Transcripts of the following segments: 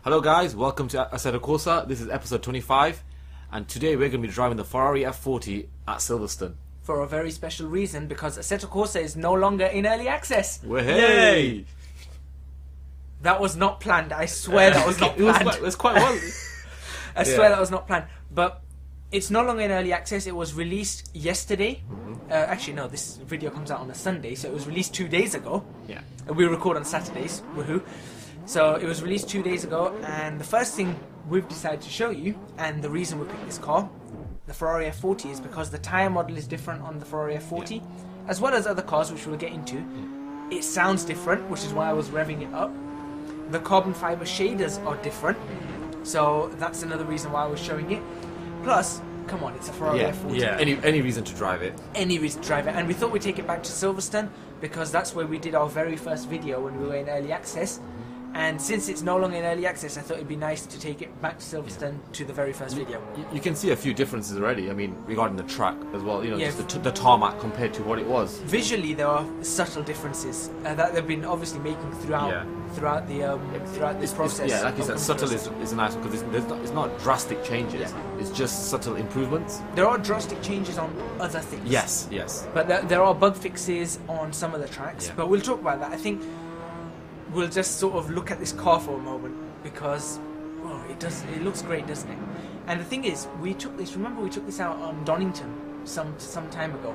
Hello guys, welcome to Assetto Corsa. This is episode 25 and today we're going to be driving the Ferrari F40 at Silverstone. For a very special reason, because Assetto Corsa is no longer in early access. Hey! That was not planned. I swear that was not planned. It was quite well. I swear that was not planned. But it's no longer in early access. It was released yesterday. Actually, no, this video comes out on a Sunday, so it was released 2 days ago. Yeah. We record on Saturdays. Woohoo. So it was released 2 days ago, and the first thing we've decided to show you, and the reason we picked this car, the Ferrari F40, is because the tyre model is different on the Ferrari F40, as well as other cars, which we'll get into. It sounds different, which is why I was revving it up. The carbon fibre shaders are different, so that's another reason why I was showing it. Plus, come on, it's a Ferrari F40. Yeah. Any reason to drive it. Any reason to drive it. And we thought we'd take it back to Silverstone, because that's where we did our very first video when we were in early access. And since it's no longer in early access, I thought it'd be nice to take it back to Silverstone to the very first video. You can see a few differences already. I mean, regarding the track as well. You know, just the tarmac compared to what it was. Visually, there are subtle differences that they've been obviously making throughout this process. Yeah, like you said, subtle is a nice one because it's not drastic changes. Yeah. It's just subtle improvements. There are drastic changes on other things. Yes. But there are bug fixes on some of the tracks. Yeah. But we'll talk about that. I think we'll just sort of look at this car for a moment because it looks great, doesn't it? And the thing is, we took this out on Donington some time ago.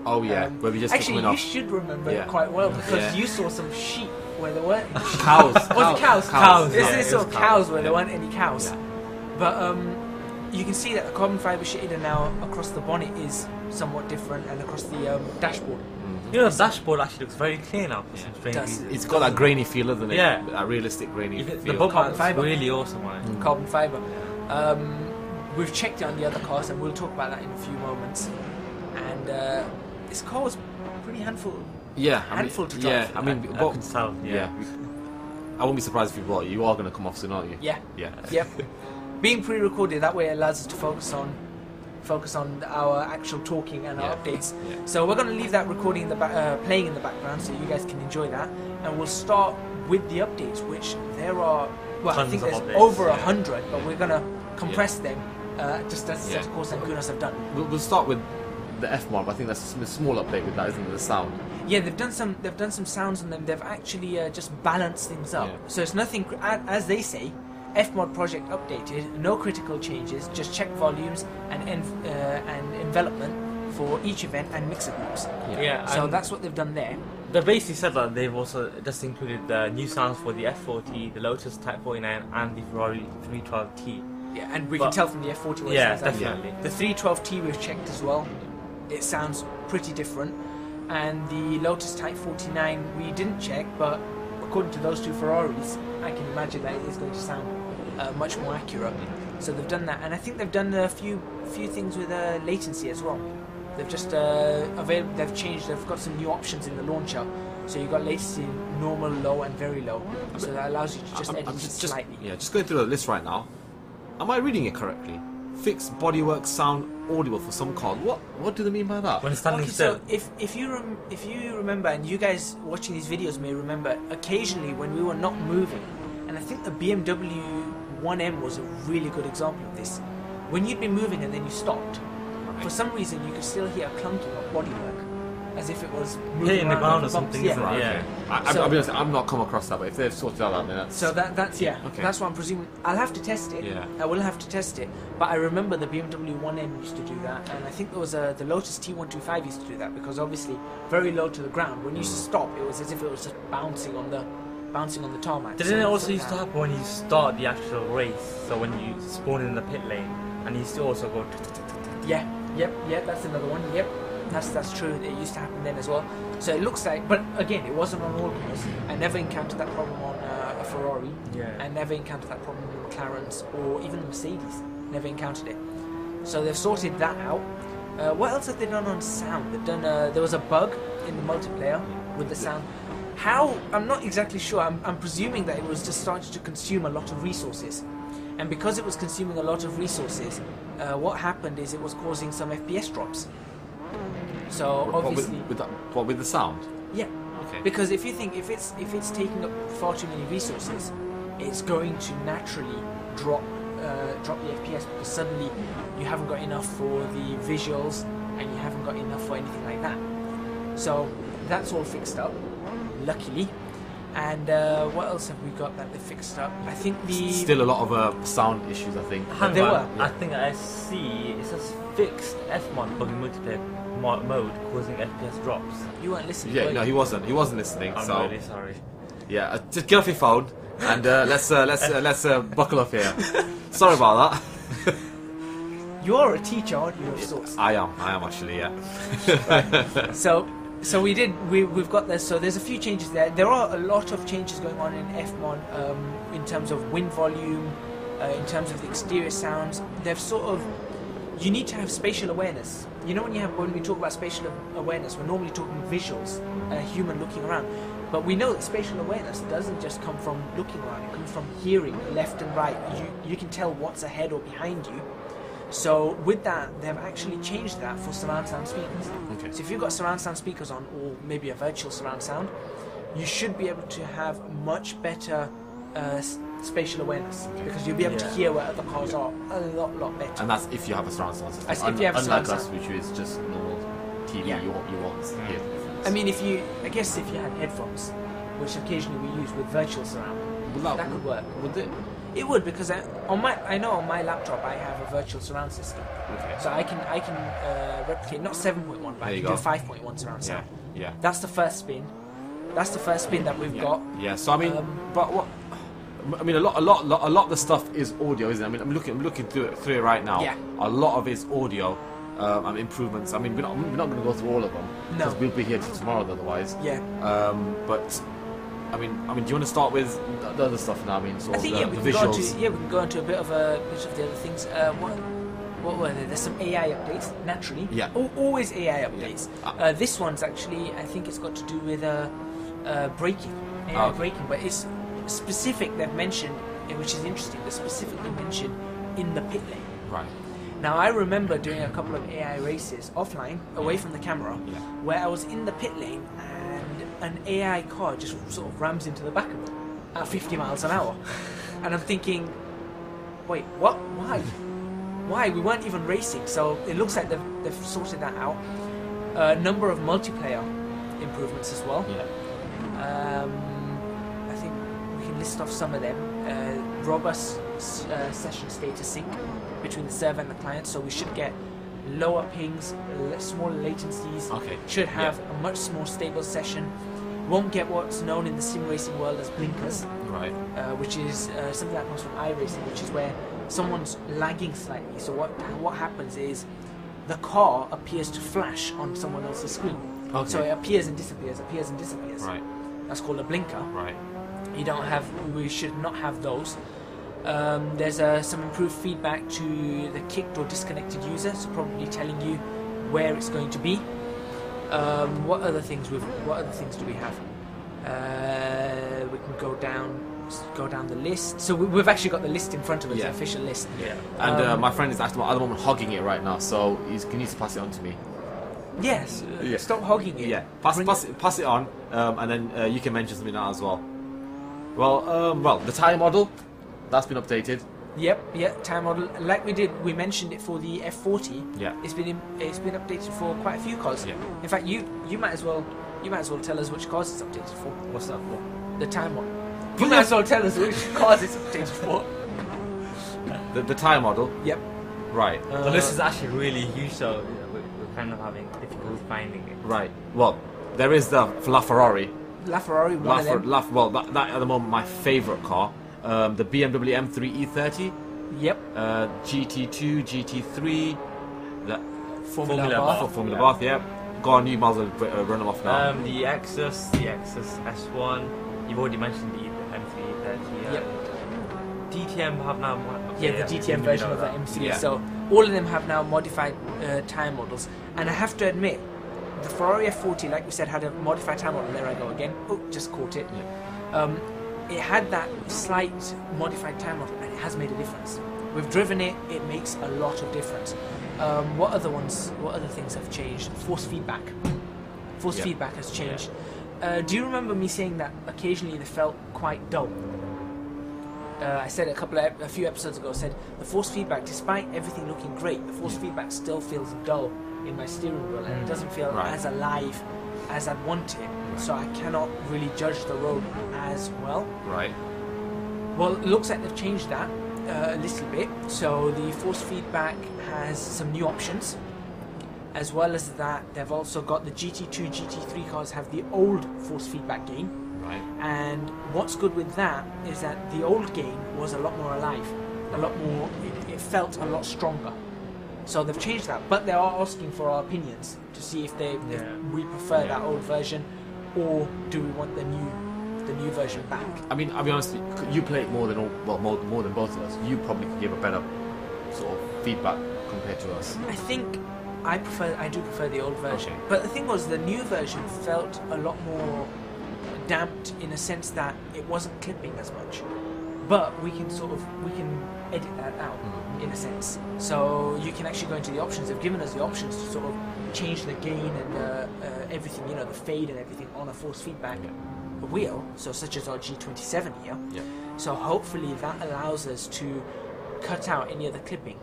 Oh yeah, where we just actually you should remember it quite well because you saw some sheep where there weren't cows. Was it cows? Cows. They saw cows where there weren't any cows. Yeah. But you can see that the carbon fibre shader now across the bonnet is somewhat different, and across the dashboard. You know, the dashboard actually looks very clear now. Yeah. It's got that grainy feel, doesn't it? Yeah. That realistic grainy feel. The carbon fibre. Really awesome, man. Carbon fibre. We've checked it on the other cars, and we'll talk about that in a few moments. And this car was pretty handful to drive. Yeah, I mean, I can tell. Yeah. I won't be surprised if you bought it. You are going to come off soon, aren't you? Yeah. Yeah. Yep. Being pre-recorded, that way it allows us to focus on our actual talking and our updates. Yeah. So we're going to leave that recording in the playing in the background so you guys can enjoy that, and we'll start with the updates, which there are. Well, tons I think there's updates, over 100, but we're going to compress them, just as Assetto Corsa and Gunas have done. We'll start with the F mod. I think that's a small update with that, isn't it? The sound. Yeah, they've done some sounds on them. They've actually just balanced things up. Yeah. So it's nothing, as they say. F-mod project updated, no critical changes, just check volumes and envelopment for each event and mixer groups. Yeah. So that's what they've done there. They basically said that they've also just included the new sounds for the F40, the Lotus Type 49, and the Ferrari 312T. Yeah, and we can tell from the F40 what it sounds like. Definitely. The 312T we've checked as well. It sounds pretty different. And the Lotus Type 49 we didn't check, but according to those two Ferraris, I can imagine that it is going to sound much more accurate. So they've done that, and I think they've done a few things with latency as well. They've just they've got some new options in the launcher. So you've got latency normal, low, and very low. So that allows you to just edit it slightly. Yeah, just going through the list right now. Am I reading it correctly? Fixed bodywork sound audible for some cars. What do they mean by that? When it's standing still. So if you remember, and you guys watching these videos may remember, occasionally when we were not moving, and I think the BMW 1M was a really good example of this. When you'd been moving and then you stopped, for some reason you could still hear a clunking of bodywork, as if it was moving in the ground or something. Yeah. Right, yeah. I'll be honest, I've not come across that, but if they've sorted that out, then that's... So that's that's what I'm presuming. I'll have to test it. Yeah. I will have to test it. But I remember the BMW 1M used to do that, and I think there was the Lotus T125 used to do that, because obviously very low to the ground. When you stop, it was as if it was just bouncing on the tarmac. Didn't it also used to happen when you start the actual race? So when you spawn in the pit lane, and you used to also go... Yeah, that's another one. Yep, that's true. It used to happen then as well. So it looks like, but again, it wasn't on all cars. I never encountered that problem on a Ferrari. Yeah. I never encountered that problem on McLarens or even the Mercedes. Never encountered it. So they've sorted that out. What else have they done on sound? They've done. There was a bug in the multiplayer with the sound. How? I'm not exactly sure. I'm presuming that it was just starting to consume a lot of resources. And because it was consuming a lot of resources, what happened is it was causing some FPS drops. So obviously, with the sound. Yeah. Okay. Because if you think if it's taking up far too many resources, it's going to naturally drop the FPS because suddenly you haven't got enough for the visuals and you haven't got enough for anything like that. So that's all fixed up, luckily. And what else have we got that they fixed up? I think Still a lot of sound issues, I think. There were. I think I see it says fixed F1 bug in multiplayer mode causing FPS drops. You weren't listening. Yeah, were no, you? he wasn't listening. I'm so really sorry. yeah, just get off your phone and let's buckle up here. Sorry about that. You're a teacher, aren't you, of sorts? I am actually, yeah. So we've got this. So there's a few changes there. There are a lot of changes going on in F1 in terms of wind volume, in terms of the exterior sounds. They've sort of, you need to have spatial awareness. You know, when we talk about spatial awareness, we're normally talking visuals, a human looking around. But we know that spatial awareness doesn't just come from looking around. It comes from hearing left and right. You can tell what's ahead or behind you. So with that, they've actually changed that for surround sound speakers. Okay. So if you've got surround sound speakers on, or maybe a virtual surround sound, you should be able to have much better spatial awareness because you'll be able to hear where other cars are a lot better. And that's if you have a surround sound system. That's if you have a surround unlike us, sound. which is just normal TV. Yeah. You won't hear the difference. I mean, I guess if you had headphones, which occasionally we use with virtual surround, that could work. Would it? It would, because I know on my laptop I have a virtual surround system, Okay. so I can replicate not 7.1, but I can do 5.1 surround sound. Yeah. That's the first spin. That's the first spin that we've got. Yeah. So I mean, but what? I mean, a lot of the stuff is audio, isn't it? I mean, I'm looking through it right now. Yeah. A lot of it's audio improvements. I mean, we're not going to go through all of them because we'll be here till tomorrow otherwise. Yeah. But I mean, do you want to start with the other stuff now? I mean, sort I think of we the can visuals. we can go into a bit of the other things. What were there? There's some AI updates, naturally. Yeah. Always AI updates. Yeah. This one's actually, I think it's got to do with braking. AI braking, but it's specific. They've mentioned, which is interesting. They're specifically mentioned in the pit lane. Right. Now I remember doing a couple of AI races offline, away from the camera, where I was in the pit lane and an AI car just sort of rams into the back of it at 50 miles an hour. And I'm thinking, wait, what? Why? Why? We weren't even racing. So it looks like they've sorted that out. A number of multiplayer improvements as well. Yeah. I think we can list off some of them. Robust session status sync between the server and the client, so we should get lower pings, smaller latencies. Okay. Should have a much more stable session. Won't get what's known in the sim racing world as blinkers, Right. which is something that comes from iRacing, which is where someone's lagging slightly. So what happens is the car appears to flash on someone else's screen. Okay. So it appears and disappears, appears and disappears. Right. That's called a blinker. Right. We should not have those. There's some improved feedback to the kicked or disconnected user, so probably telling you where it's going to be. What other things do we have? We can go down the list. So we've actually got the list in front of us, the official list. Yeah. And my friend is actually at the moment hogging it right now, so he needs to pass it on to me. Yes. Stop hogging it. Yeah. Pass it on, and then you can mention something now as well. Well, the tyre model that's been updated. Yep, tyre model. Like we mentioned it for the F40. Yeah. It's been updated for quite a few cars. Yeah. In fact, you might as well tell us which cars it's updated for. What's that for? The tyre model. You might as well tell us which cars it's updated for. The tyre model. Yep. Right. So this is actually really huge, so we're kind of having difficulty finding it. Right. Well, there is the LaFerrari. LaFerrari, one of them. That at the moment my favourite car. The BMW M3 E30. Yep. GT2, GT3. The Formula Bath. Yeah. Go on, you might as well run them off now. The Exus S1. You've already mentioned the M3 E30. Yep. DTM have now. The DTM version of that M3. Yeah. So all of them have now modified tyre models, and I have to admit, the Ferrari F40, like we said, had a modified tyre model. There I go again. Oh, just caught it. Yeah. It had that slight modified tyre model, and it has made a difference. We've driven it; it makes a lot of difference. What other things have changed? Force feedback. Force feedback has changed. Do you remember me saying that occasionally they felt quite dull? I said a few episodes ago, said the force feedback, despite everything looking great, the force feedback still feels dull in my steering wheel, and it doesn't feel as alive as I'd want it. So I cannot really judge the road as well. Right. Well, it looks like they've changed that a little bit. So the force feedback has some new options. As well as that, they've also got the GT2, GT3 cars have the old force feedback gain. Right. And what's good with that is that the old gain was a lot more alive, a lot more. It felt a lot stronger. So they've changed that, but they are asking for our opinions to see if we prefer that old version, or do we want the new version back. I mean, I'll be honest, you play it more than more than both of us. You probably could give a better sort of feedback compared to us. I think I do prefer the old version. Okay. But the thing was, the new version felt a lot more damped in a sense that it wasn't clipping as much. But we can edit that out in a sense. So you can actually go into the options. They've given us the options to sort of change the gain and everything, the fade and everything on a force feedback wheel. So such as our G27 here. Yeah. So hopefully that allows us to cut out any of the clipping.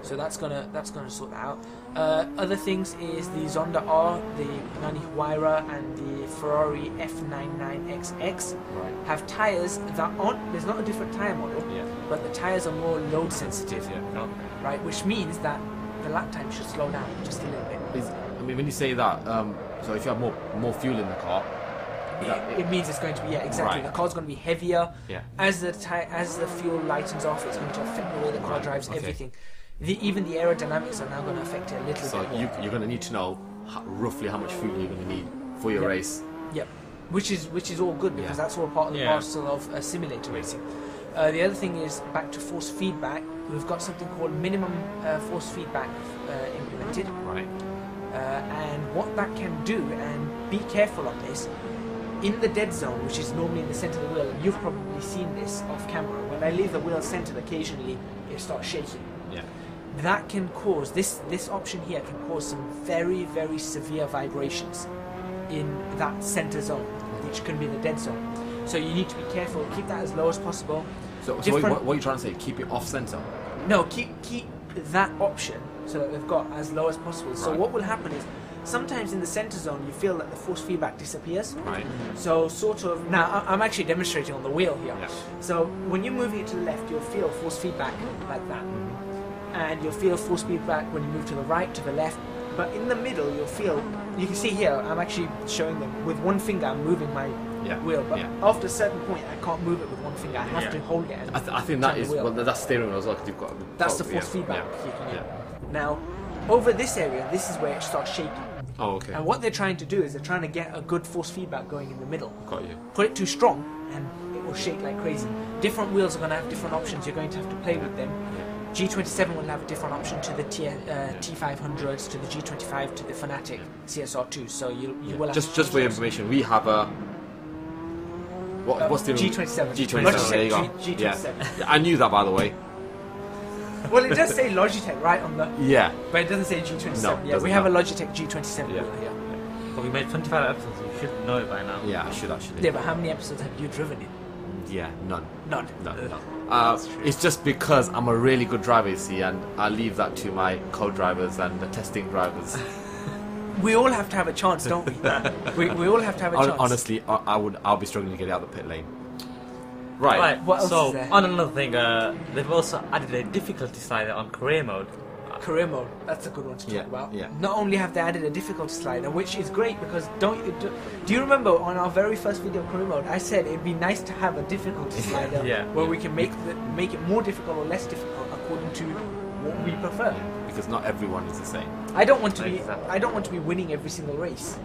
So that's gonna sort that out. Other things is the Zonda R, the Nani Huayra, and the Ferrari F99XX have tyres that aren't. There's not a different tyre model, but the tyres are more load sensitive, right? Which means that the lap time should slow down just a little bit. I mean, when you say that, so if you have more fuel in the car, it means it's going to be exactly. The car's going to be heavier. Yeah. As the fuel lightens off, it's going to affect the way the car drives. Everything. Even the aerodynamics are now going to affect it a little bit. So you're going to need to know roughly how much fuel you're going to need for your race. Yep. Which is all good, because that's all part of the parcel of simulator racing. The other thing is, back to force feedback. We've got something called minimum force feedback implemented. Right. And what that can do, and be careful on this, in the dead zone, which is normally in the center of the wheel, and you've probably seen this off camera, when I leave the wheel centered, occasionally it starts shaking. Yeah. That can cause, this option here can cause some very, very severe vibrations in that center zone, which can be the dead zone. So you need to be careful, keep that as low as possible. So what are you trying to say? Keep it off center? No, keep that option so that they've got as low as possible. So what will happen is, sometimes in the center zone you feel that the force feedback disappears. Right. So sort of, now I'm actually demonstrating on the wheel here. Yeah. So when you're moving it to the left, you'll feel force feedback like that. And you'll feel force feedback when you move to the right, to the left. But in the middle, you can see here, I'm actually showing them, with one finger I'm moving my wheel. But after a certain point, I can't move it with one finger. I have to hold it. I think that is, that's steering wheel as well, because you've got... That's the force feedback. Now, over this area, this is where it starts shaking. Oh, okay. And what they're trying to do is they're trying to get a good force feedback going in the middle. Got you. Put it too strong, and it will shake like crazy. Different wheels are going to have different options. You're going to have to play with them. G27 will have a different option to the T500s, to the G25, to the Fanatic CSR2. So you will have just for your information, we have a what's the G27. G27. There you go. G27. Yeah, I knew that, by the way. Well, it does say Logitech right on the. But it doesn't say G27. No, we have a Logitech G27 wheel here. But we made 25 episodes. You should know it by now. Yeah, I should actually. Yeah, but how many episodes have you driven it? Yeah, none. None. It's just because I'm a really good driver, you see, and I leave that to my co-drivers and the testing drivers. We all have to have a chance, don't we? we all have to have a chance. Honestly, I'll be struggling to get out of the pit lane. Right. What else is there? On another thing, they've also added a difficulty slider on career mode. Career mode, that's a good one to talk about. Yeah. Not only have they added a difficulty slider, which is great, because do you remember on our very first video of career mode, I said it'd be nice to have a difficulty slider where we can make it more difficult or less difficult according to what we prefer. Because not everyone is the same. I don't want to be winning every single race.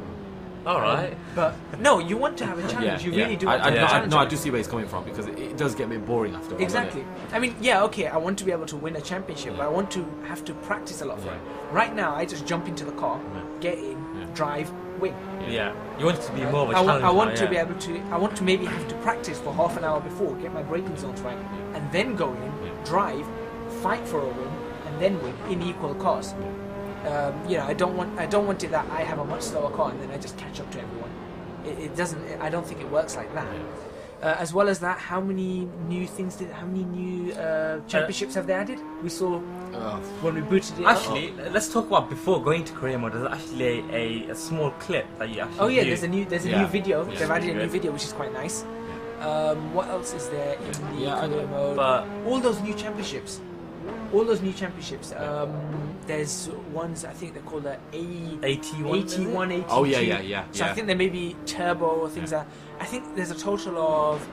All right. But no, you want to have a challenge. You really do. I do see where it's coming from, because it does get a bit boring after a while. Exactly. I mean, I want to be able to win a championship, but I want to have to practice a lot for it. Right now, I just jump into the car, get in, drive, win. Yeah. You want it to be more of a challenge. I want to be able to. I want to maybe have to practice for half an hour before, get my braking zones right, and then go in, drive, fight for a win, and then win in equal cars. I don't want it that I have a much slower car and then I just catch up to everyone. It doesn't. I don't think it works like that. As well as that, how many new championships have they added? We saw when we booted it. Actually, let's talk about before going to career mode. There's actually a small clip that you actually. Oh yeah, view. there's a new video. They've added a new video, which is quite nice. What else is there in the career mode? But all those new championships. There's ones, I think they're called the AT1. AT1, AT2. Oh yeah. So I think there may be turbo or things like that. I think there's a total of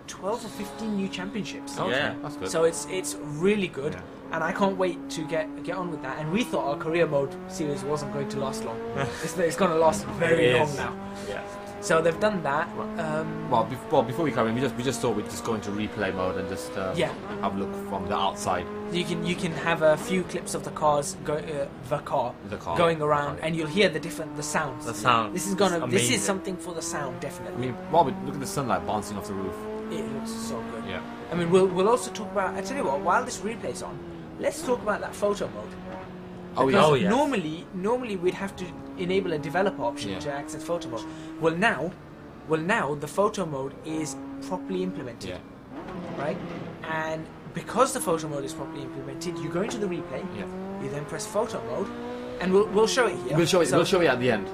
12 or 15 new championships. Okay, Yeah. that's good. So it's really good, and I can't wait to get on with that. And we thought our career mode series wasn't going to last long. It's going to last very long now. Yeah. So they've done that. Before we carry on, we just thought we'd just go into replay mode and just have a look from the outside. You can have a few clips of the cars going around, and you'll hear the sounds. The sound. This is something for the sound, definitely. Look at the sunlight bouncing off the roof. It looks so good. Yeah. I mean, we'll also talk about. I tell you what, while this replay's on, let's talk about that photo mode. Because normally we'd have to enable a developer option to access photo mode. Well now the photo mode is properly implemented. Yeah. Right? And because the photo mode is properly implemented, you go into the replay. Yeah. You then press photo mode, and we'll show it here. We'll show it at the end.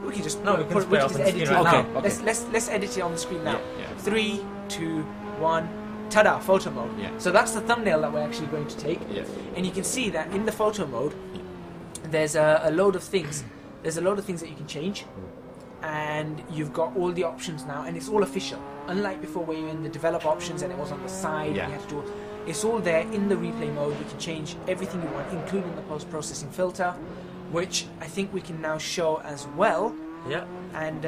We can just we can just edit it right now. now. Okay. Let's edit it on the screen now. Yeah. 3, 2, 1. Ta-da! Photo mode. Yeah. So that's the thumbnail that we're actually going to take. Yeah. And you can see that in the photo mode, there's a load of things. There's a load of things that you can change, and you've got all the options now, and it's all official. Unlike before, where you're in the develop options and it was on the side, and you had to do. It's all there in the replay mode. You can change everything you want, including the post-processing filter, which I think we can now show as well. Yeah. And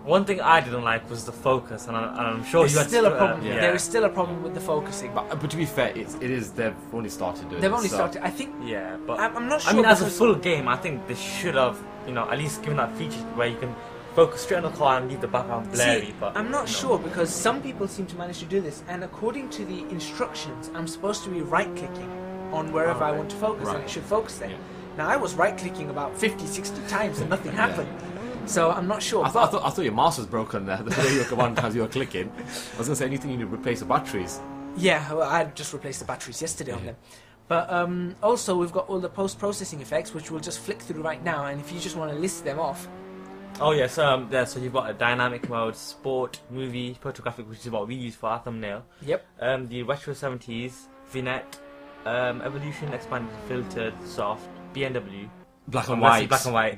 One thing I didn't like was the focus, and I'm sure there's you had still a problem. Yeah. There is still a problem with the focusing. But to be fair, they've only started doing. They've only started. I think. Yeah, but I'm not sure. I mean, as a because- full game, I think they should have, at least given that feature where you can focus straight on the car and leave the background blurry. See, but I'm not sure because some people seem to manage to do this, and according to the instructions, I'm supposed to be right-clicking on wherever I want to focus, and it should focus there. Yeah. Now, I was right-clicking about 50, 60 times, and nothing happened. So I'm not sure. I thought your mouse was broken there. The way you were one time you were clicking. I was going to say anything you need to replace the batteries. Yeah, well, I just replaced the batteries yesterday on them. But also, we've got all the post-processing effects, which we'll just flick through right now. And if you just want to list them off. Oh yes, so you've got a dynamic mode, sport, movie, photographic, which is what we use for our thumbnail. Yep. The retro 70s, vignette, evolution, expanded, filtered, soft, BMW. Black and white.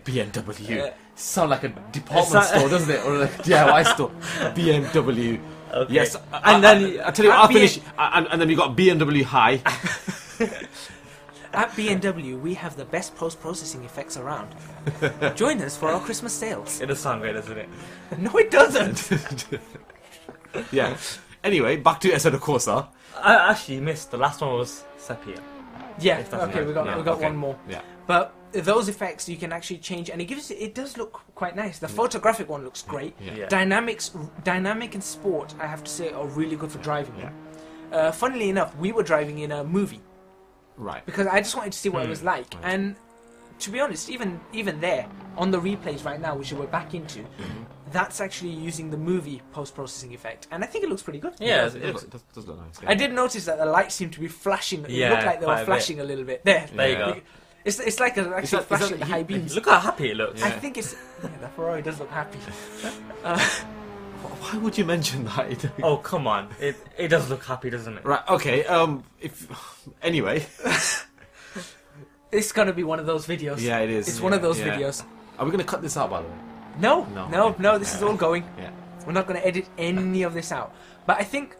BMW. Sound like a department store, doesn't it? Or like a DIY store. BMW. Okay. Yes. And then I tell you what, I'll finish. And then we got BMW High. At BMW, we have the best post-processing effects around. Join us for our Christmas sales. It does sound great, doesn't it? No, it doesn't. Yeah. Anyway, back to Assetto Corsa. I actually missed. The last one was sepia. Yeah. If that's Okay, right. we got one more. Yeah. But those effects you can actually change, and it does look quite nice. The photographic one looks great. Yeah. Dynamic and sport, I have to say, are really good for driving. Yeah. Funnily enough, we were driving in a movie. Right. Because I just wanted to see what it was like, and to be honest, even there on the replays right now, which we're back into, that's actually using the movie post-processing effect, and I think it looks pretty good. Yeah, It does look nice. Yeah. I did notice that the lights seem to be flashing. Yeah, It looked like they were quite a flashing a little bit. There you go. It's like actually flashing the high beams. Look how happy it looks. I think it's the Ferrari does look happy. Why would you mention that? Oh come on, it does look happy, doesn't it? Right. Okay. Anyway. It's gonna be one of those videos. Yeah, it is. It's one of those videos. Are we gonna cut this out, by the way? No. This is all going. Yeah. We're not gonna edit any of this out. But I think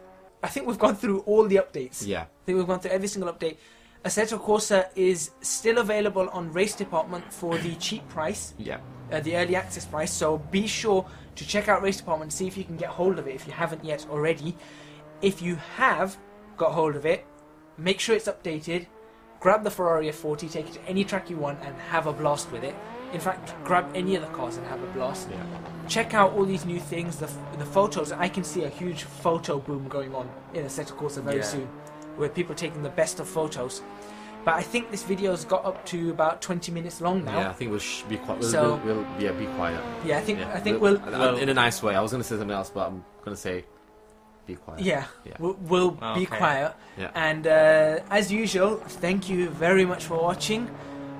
we've gone through all the updates. Yeah. I think we've gone through every single update. Assetto Corsa is still available on Race Department for the cheap price. Yeah. The early access price, so be sure to check out Race Department and see if you can get hold of it if you haven't yet already. If you have got hold of it, make sure it's updated, grab the Ferrari F40, take it to any track you want and have a blast with it. In fact, grab any of the cars and have a blast. Yeah. Check out all these new things, the photos. I can see a huge photo boom going on in Assetto Corsa very soon, with people taking the best of photos. But I think this video's got up to about 20 minutes long now. Yeah, I think we'll be quiet. So- We'll be quiet. Yeah, I think we'll in a nice way. I was going to say something else, but I'm going to say be quiet. yeah, Yeah. we'll be Okay. quiet. Yeah. And as usual, thank you very much for watching.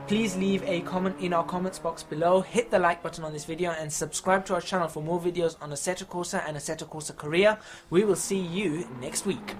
Please leave a comment in our comments box below, hit the like button on this video, and subscribe to our channel for more videos on Assetto Corsa and Assetto Corsa Korea. We will see you next week.